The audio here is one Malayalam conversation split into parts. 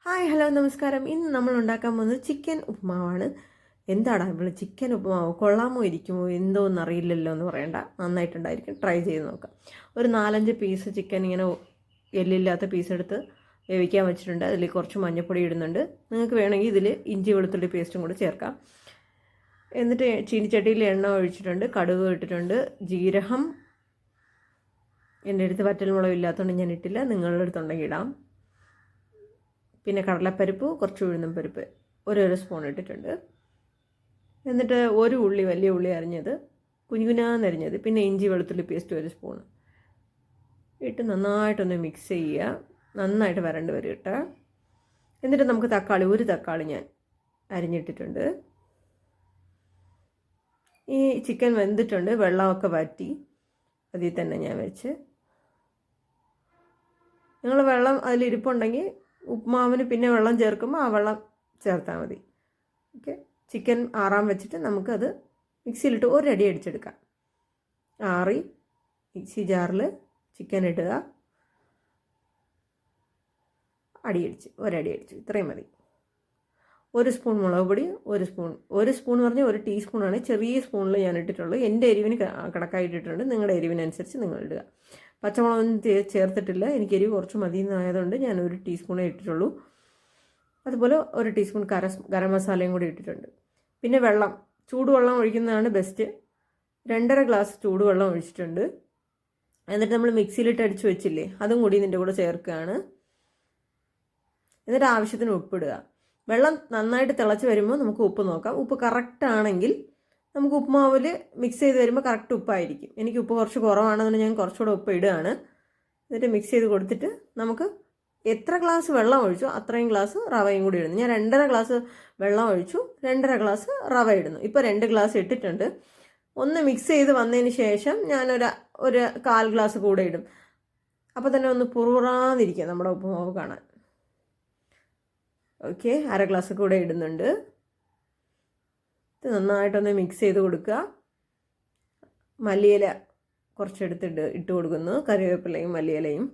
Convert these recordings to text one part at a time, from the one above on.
ഹായ് ഹലോ നമസ്കാരം. ഇന്ന് നമ്മൾ ഉണ്ടാക്കാൻ പോകുന്നത് ചിക്കൻ ഉപ്പുമാവാണ്. എന്താടാ ഇവിടെ ചിക്കൻ ഉപ്പുമാവ് കൊള്ളാമോ ഇരിക്കുമോ എന്തോന്ന് അറിയില്ലല്ലോ എന്ന് പറയണ്ട, നന്നായിട്ടുണ്ടായിരിക്കും. ട്രൈ ചെയ്ത് നോക്കാം. ഒരു 4-5 പീസ് ചിക്കൻ ഇങ്ങനെ എല്ലില്ലാത്ത പീസ് എടുത്ത് വേവിക്കാൻ വെച്ചിട്ടുണ്ട്. അതിൽ കുറച്ച് മഞ്ഞൾപ്പൊടി ഇടുന്നുണ്ട്. നിങ്ങൾക്ക് വേണമെങ്കിൽ ഇതിൽ ഇഞ്ചി വെളുത്തുള്ളി പേസ്റ്റും കൂടി ചേർക്കാം. എന്നിട്ട് ചീനിച്ചട്ടിയിൽ എണ്ണ ഒഴിച്ചിട്ടുണ്ട്, കടുക് ഇട്ടിട്ടുണ്ട്, ജീരകം എൻ്റെ അടുത്ത് വറ്റൽമുളക് ഇല്ലാത്തതുകൊണ്ട് ഞാൻ ഇട്ടില്ല, നിങ്ങളുടെ അടുത്തുണ്ടെങ്കിൽ ഇടാം. പിന്നെ കടലപ്പരിപ്പ്, കുറച്ച് ഉഴുന്നും പരിപ്പ് ഒരു സ്പൂൺ ഇട്ടിട്ടുണ്ട്. എന്നിട്ട് ഒരു ഉള്ളി, വലിയ ഉള്ളി അരിഞ്ഞത്, കുഞ്ഞുകുഞ്ഞാന്നരിഞ്ഞത്, പിന്നെ ഇഞ്ചി വെളുത്തുള്ളി പേസ്റ്റ് 1 സ്പൂൺ ഇട്ട് നന്നായിട്ടൊന്ന് മിക്സ് ചെയ്യുക. നന്നായിട്ട് വരണ്ട് വരും കേട്ടോ. എന്നിട്ട് നമുക്ക് തക്കാളി, ഒരു തക്കാളി ഞാൻ അരിഞ്ഞിട്ടിട്ടുണ്ട്. ഈ ചിക്കൻ വെന്തിട്ടുണ്ട്, വെള്ളമൊക്കെ വറ്റി അതിൽ തന്നെ ഞാൻ വെച്ച്. നിങ്ങൾ വെള്ളം അതിലിരിപ്പുണ്ടെങ്കിൽ ഉപ്പുമാവിന് പിന്നെ വെള്ളം ചേർക്കുമ്പോൾ ആ വെള്ളം ചേർത്താൽ മതി. ഓക്കെ, ചിക്കൻ ആറാൻ വെച്ചിട്ട് നമുക്കത് മിക്സിയിലിട്ട് ഒരടി അടിച്ചെടുക്കാം. ആറി മിക്സി ജാറിൽ ചിക്കൻ ഇടുക, ഒരടി അടിച്ചു, ഇത്രയും മതി. 1 സ്പൂൺ മുളക് പൊടി, 1 സ്പൂൺ പറഞ്ഞാൽ 1 ടീസ്പൂണാണ്, ചെറിയ സ്പൂണിൽ ഞാൻ ഇട്ടിട്ടുള്ളൂ. എൻ്റെ എരിവിന് കണക്കായിട്ടിട്ടുണ്ട്, നിങ്ങളുടെ എരിവിനനുസരിച്ച് നിങ്ങൾ ഇടുക. പച്ചമുളകൊന്നും ചേർത്തിട്ടില്ല, എനിക്ക് എരിവ് കുറച്ച് മതി എന്നായതുകൊണ്ട് ഞാൻ 1 ടീസ്പൂണേ ഇട്ടിട്ടുള്ളൂ. അതുപോലെ 1 ടീസ്പൂൺ ഗരം മസാലയും കൂടി ഇട്ടിട്ടുണ്ട്. പിന്നെ വെള്ളം, ചൂടുവെള്ളം ഒഴിക്കുന്നതാണ് ബെസ്റ്റ്. 2.5 ഗ്ലാസ് ചൂടുവെള്ളം ഒഴിച്ചിട്ടുണ്ട്. എന്നിട്ട് നമ്മൾ മിക്സിയിലിട്ട് അടിച്ച് വെച്ചില്ലേ, അതും കൂടി ഇതിൻ്റെ കൂടെ ചേർക്കുകയാണ്. എന്നിട്ട് ആവശ്യത്തിന് ഉപ്പിടുക. വെള്ളം നന്നായിട്ട് തിളച്ച് വരുമ്പോൾ നമുക്ക് ഉപ്പ് നോക്കാം. ഉപ്പ് കറക്റ്റ് ആണെങ്കിൽ നമുക്ക് ഉപ്പുമാവിൽ മിക്സ് ചെയ്ത് വരുമ്പോൾ കറക്റ്റ് ഉപ്പായിരിക്കും. എനിക്ക് ഉപ്പ് കുറച്ച് കുറവാണെന്നുണ്ടെങ്കിൽ ഞാൻ കുറച്ചുകൂടെ ഉപ്പ് ഇടുകയാണ്. എന്നിട്ട് മിക്സ് ചെയ്ത് കൊടുത്തിട്ട് നമുക്ക് എത്ര ഗ്ലാസ് വെള്ളം ഒഴിച്ചോ അത്രയും ഗ്ലാസ് റവയും കൂടി ഇടുന്നു. ഞാൻ 2.5 ഗ്ലാസ് വെള്ളം ഒഴിച്ചു, 2.5 ഗ്ലാസ് റവ ഇടുന്നു. ഇപ്പോൾ 2 ഗ്ലാസ് ഇട്ടിട്ടുണ്ട്. ഒന്ന് മിക്സ് ചെയ്ത് വന്നതിന് ശേഷം ഞാനൊരു 1/4 ഗ്ലാസ് കൂടെ ഇടും. അപ്പോൾ തന്നെ ഒന്ന് പുറുറാന്നിരിക്കുക നമ്മുടെ ഉപ്പുമാവ് കാണാൻ. ഓക്കെ, 1/2 ഗ്ലാസ് കൂടെ ഇടുന്നുണ്ട്. ഇത് നന്നായിട്ടൊന്ന് മിക്സ് ചെയ്ത് കൊടുക്കുക. മല്ലിയില കുറച്ചെടുത്തിട്ട് ഇട്ട് കൊടുക്കുന്നു, കറിവേപ്പിലയും മല്ലിയിലയും.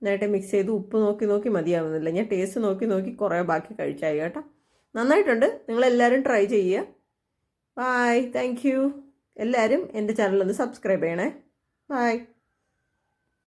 നന്നായിട്ട് മിക്സ് ചെയ്ത് ഉപ്പ് നോക്കി മതിയാവുന്നില്ല, ഞാൻ ടേസ്റ്റ് നോക്കി കുറേ ബാക്കി കഴിച്ചായി കേട്ടോ. നന്നായിട്ടുണ്ട്, നിങ്ങളെല്ലാവരും ട്രൈ ചെയ്യുക. Bye, thank you. എല്ലാവരും എൻ്റെ ചാനലൊന്ന് സബ്സ്ക്രൈബ് ചെയ്യണേ. ബായ്.